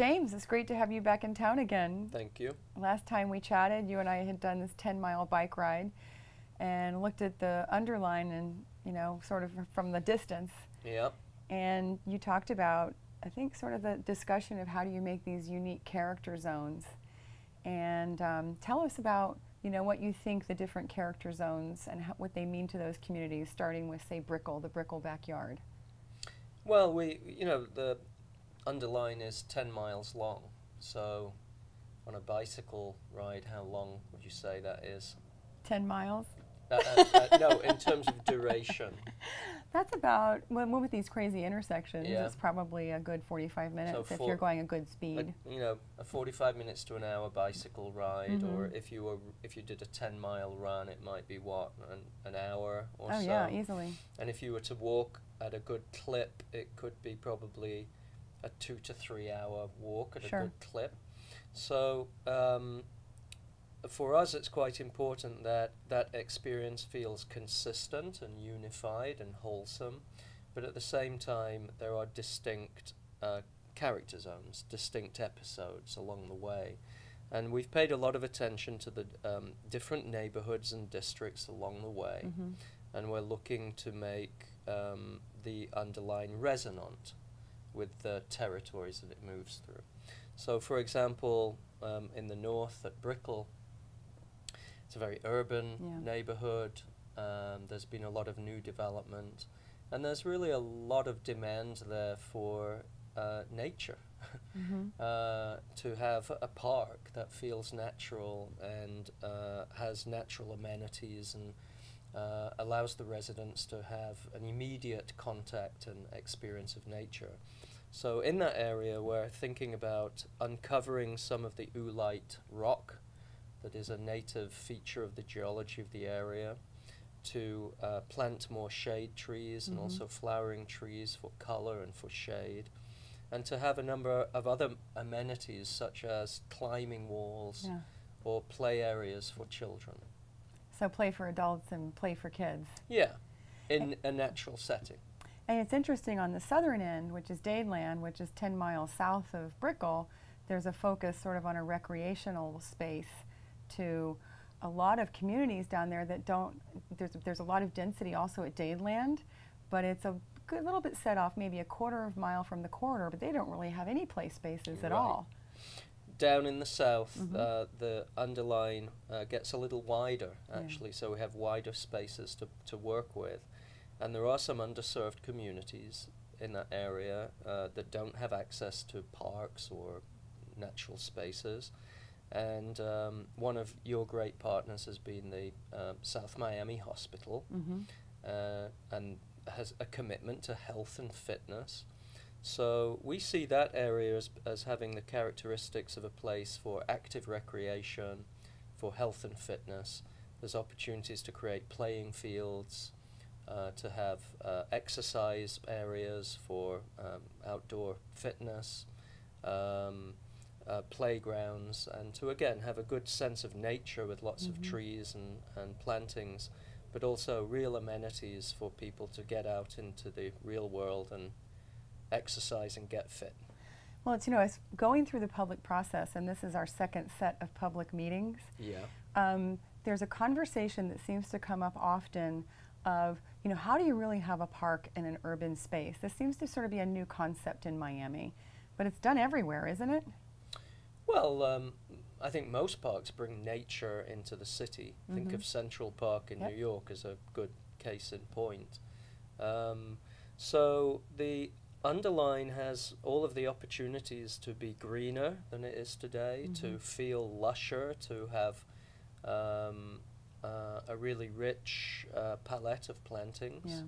James, it's great to have you back in town again. Thank you. Last time we chatted, you and I had done this 10-mile bike ride and looked at the Underline and, you know, sort of from the distance. Yep. And you talked about, I think, sort of the discussion of how do you make these unique character zones. And tell us about, you know, what you think the different character zones and what they mean to those communities, starting with, say, Brickell, the Brickell backyard. Well, the Underline is 10 miles long. So on a bicycle ride, how long would you say that is? 10 miles? No, in terms of duration. That's about, well, with these crazy intersections, Yeah. it's probably a good 45 minutes So if you're going a good speed. A 45 minutes to an hour bicycle ride, or if you did a 10-mile run, it might be what, an hour or so. Oh yeah, easily. And if you were to walk at a good clip, it could be probably a 2 to 3 hour walk at a good clip. So for us, it's quite important that that experience feels consistent and unified and wholesome, but at the same time, there are distinct character zones, distinct episodes along the way. And we've paid a lot of attention to the different neighborhoods and districts along the way, and we're looking to make the Underline resonant with the territories that it moves through. So for example, in the north at Brickell, it's a very urban neighborhood. There's been a lot of new development, and there's really a lot of demand there for nature. To have a park that feels natural and has natural amenities and allows the residents to have an immediate contact and experience of nature. So in that area, we're thinking about uncovering some of the oolite rock that is a native feature of the geology of the area, to plant more shade trees and also flowering trees for color and for shade, and to have a number of other amenities such as climbing walls or play areas for children. So play for adults and play for kids. Yeah, in a natural setting. And it's interesting, on the southern end, which is Dadeland, which is 10 miles south of Brickell, there's a focus sort of on a recreational space to a lot of communities down there that don't, there's a lot of density also at Dadeland, but it's a good little bit set off, maybe a quarter of a mile from the corridor, but they don't really have any play spaces at all. Down in the south, the Underline gets a little wider, actually, so we have wider spaces to work with. And there are some underserved communities in that area that don't have access to parks or natural spaces. And one of your great partners has been the South Miami Hospital, and has a commitment to health and fitness. So we see that area as having the characteristics of a place for active recreation, for health and fitness. There's opportunities to create playing fields, to have exercise areas for outdoor fitness, playgrounds, and to again have a good sense of nature with lots of trees and plantings, but also real amenities for people to get out into the real world and exercise and get fit. Well, it's, you know, it's going through the public process, and this is our second set of public meetings. There's a conversation that seems to come up often of, you know, how do you really have a park in an urban space? This seems to sort of be a new concept in Miami, but it's done everywhere, isn't it? Well, I think most parks bring nature into the city. Think of Central Park in New York as a good case in point. So the Underline has all of the opportunities to be greener than it is today, to feel lusher, to have a really rich palette of plantings.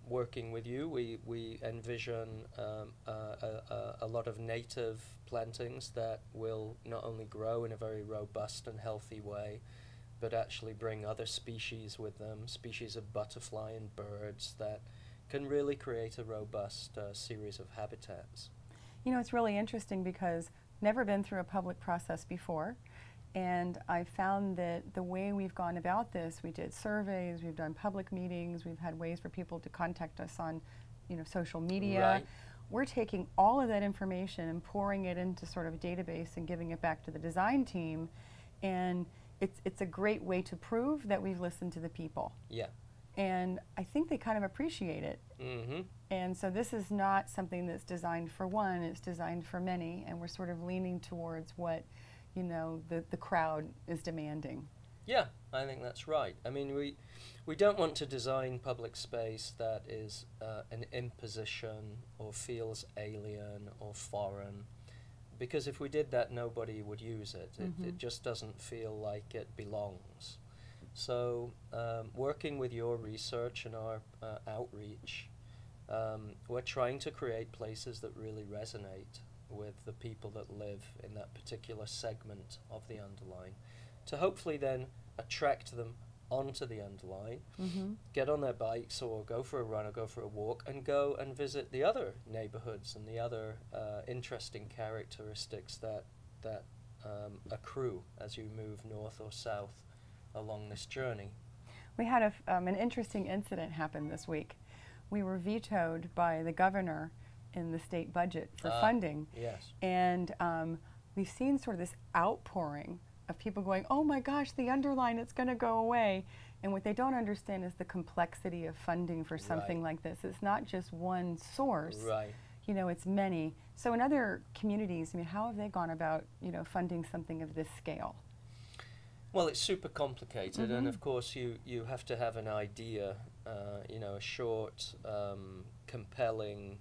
Working with you, we envision a lot of native plantings that will not only grow in a very robust and healthy way, but actually bring other species with them, species of butterfly and birds that can really create a robust series of habitats. You know, it's really interesting because never been through a public process before. And I found that the way we've gone about this, we did surveys, we've done public meetings, we've had ways for people to contact us on, you know, social media. we're taking all of that information and pouring it into sort of a database and giving it back to the design team, and it's a great way to prove that we've listened to the people. Yeah. And I think they kind of appreciate it. Mm-hmm. And so this is not something that's designed for one, it's designed for many, and we're sort of leaning towards what, you know, the crowd is demanding. Yeah, I think that's right. I mean, we don't want to design public space that is an imposition or feels alien or foreign, because if we did that, nobody would use it. It just doesn't feel like it belongs. So working with your research and our outreach, we're trying to create places that really resonate with the people that live in that particular segment of the Underline, to hopefully then attract them onto the Underline, get on their bikes or go for a run or go for a walk and go and visit the other neighborhoods and the other interesting characteristics that accrue as you move north or south along this journey. We had an interesting incident happen this week. We were vetoed by the governor in the state budget for funding. Yes. And we've seen sort of this outpouring of people going, oh my gosh, the Underline, it's going to go away. And what they don't understand is the complexity of funding for something like this. It's not just one source. Right. You know, it's many. So in other communities, I mean, how have they gone about, you know, funding something of this scale? Well, it's super complicated, and of course you have to have an idea, you know, a short, compelling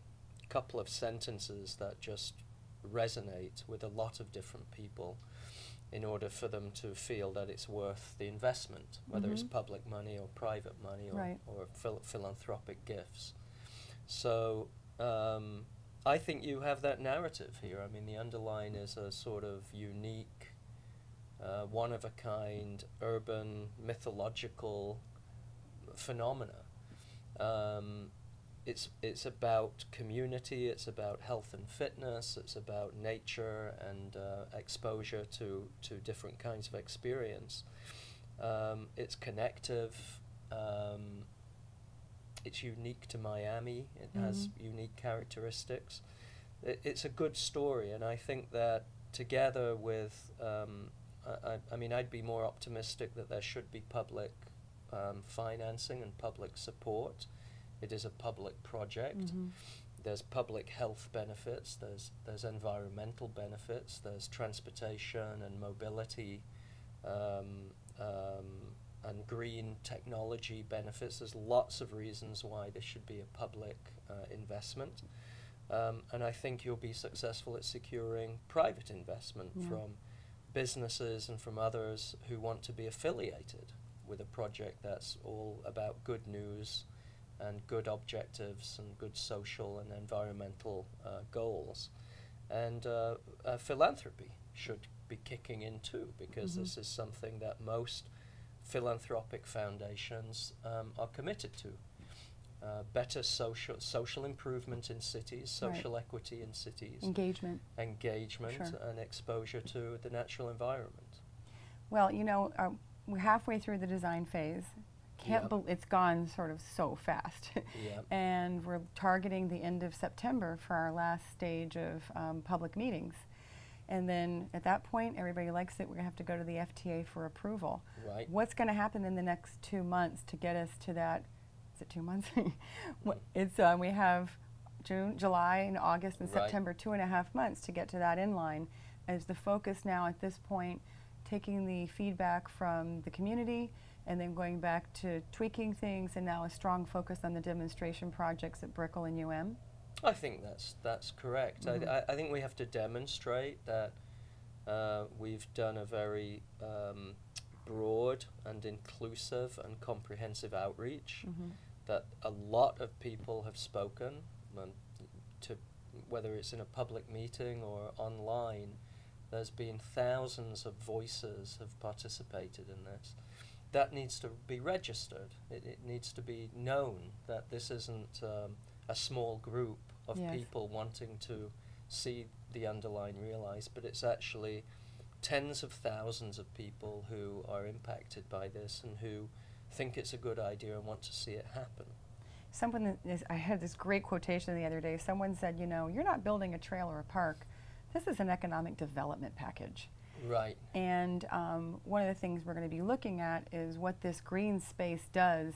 couple of sentences that just resonate with a lot of different people in order for them to feel that it's worth the investment, whether it's public money or private money or philanthropic gifts. So I think you have that narrative here. I mean, the Underline is a sort of unique, one-of-a-kind, urban, mythological phenomena. It's about community, it's about health and fitness, it's about nature and exposure to different kinds of experience. It's connective, it's unique to Miami, it has unique characteristics. It's a good story, and I think that together with, I mean, I'd be more optimistic that there should be public financing and public support. It is a public project. There's public health benefits, there's environmental benefits, there's transportation and mobility and green technology benefits. There's lots of reasons why this should be a public investment. And I think you'll be successful at securing private investment from businesses and from others who want to be affiliated with a project that's all about good news and good objectives and good social and environmental goals. And philanthropy should be kicking in too, because this is something that most philanthropic foundations are committed to. Better social improvement in cities, social equity in cities. Engagement and exposure to the natural environment. Well, you know, we're halfway through the design phase. It's gone sort of so fast. And we're targeting the end of September for our last stage of public meetings. And then at that point, everybody likes it, we're going to have to go to the FTA for approval. Right. What's going to happen in the next 2 months to get us to that? Is it 2 months? It's we have June, July, and August, and September, 2.5 months to get to that inline. Is the focus now at this point taking the feedback from the community and then going back to tweaking things, and now a strong focus on the demonstration projects at Brickell and UM? I think that's correct. I think we have to demonstrate that we've done a very broad and inclusive and comprehensive outreach, that a lot of people have spoken, to whether it's in a public meeting or online. There's been thousands of voices have participated in this. That needs to be registered. It needs to be known that this isn't a small group of people wanting to see the Underline realized, but it's actually tens of thousands of people who are impacted by this and who think it's a good idea and want to see it happen. I had this great quotation the other day. Someone said, you know, you're not building a trail or a park. This is an economic development package. Right. And one of the things we're going to be looking at is what this green space does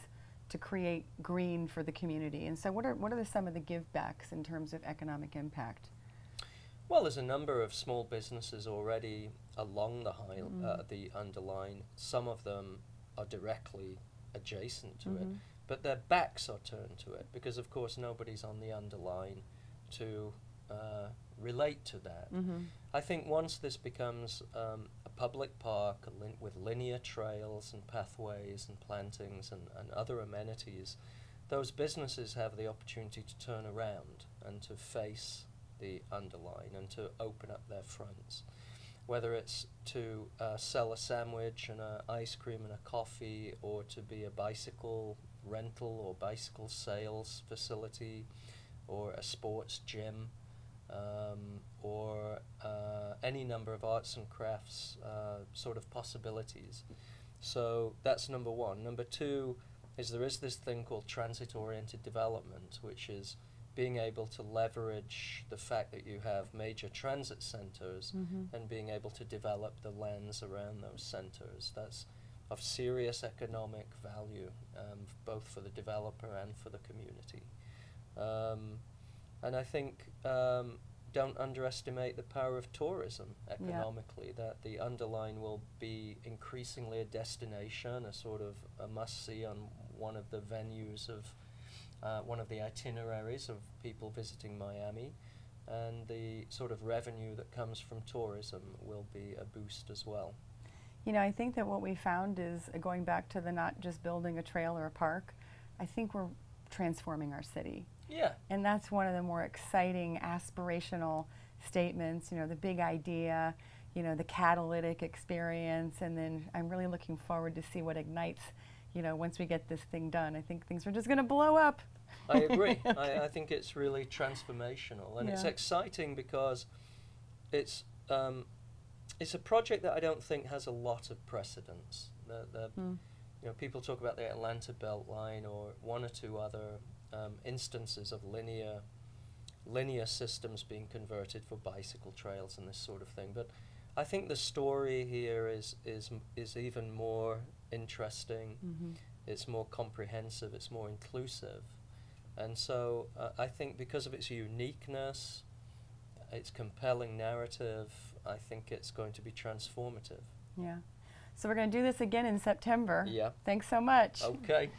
to create green for the community. And so what are some of the give backs in terms of economic impact? Well, there's a number of small businesses already along the Underline. Some of them are directly adjacent to it, but their backs are turned to it because, of course, nobody's on the Underline to relate to that. I think once this becomes a public park with linear trails and pathways and plantings and other amenities, those businesses have the opportunity to turn around and to face the Underline and to open up their fronts, whether it's to sell a sandwich and an ice cream and a coffee, or to be a bicycle rental or bicycle sales facility, or a sports gym, or any number of arts and crafts sort of possibilities. So that's number one. Number two is there is this thing called transit-oriented development, which is being able to leverage the fact that you have major transit centers and being able to develop the lands around those centers. That's of serious economic value, both for the developer and for the community. And I think don't underestimate the power of tourism economically, that the Underline will be increasingly a destination, a sort of a must-see on one of the venues of one of the itineraries of people visiting Miami, and the sort of revenue that comes from tourism will be a boost as well. You know, I think that what we found is, going back to the not just building a trail or a park, I think we're transforming our city. Yeah. And that's one of the more exciting, aspirational statements, you know, the big idea, you know, the catalytic experience, and then I'm really looking forward to see what ignites, you know, once we get this thing done. I think things are just going to blow up. I agree. I think it's really transformational, and it's exciting because it's a project that I don't think has a lot of precedence. You know, people talk about the Atlanta Beltline or one or two other instances of linear systems being converted for bicycle trails and this sort of thing. But I think the story here is even more interesting. It's more comprehensive. It's more inclusive. And so I think because of its uniqueness, its compelling narrative, I think it's going to be transformative. Yeah. So we're going to do this again in September. Yeah. Thanks so much. Okay.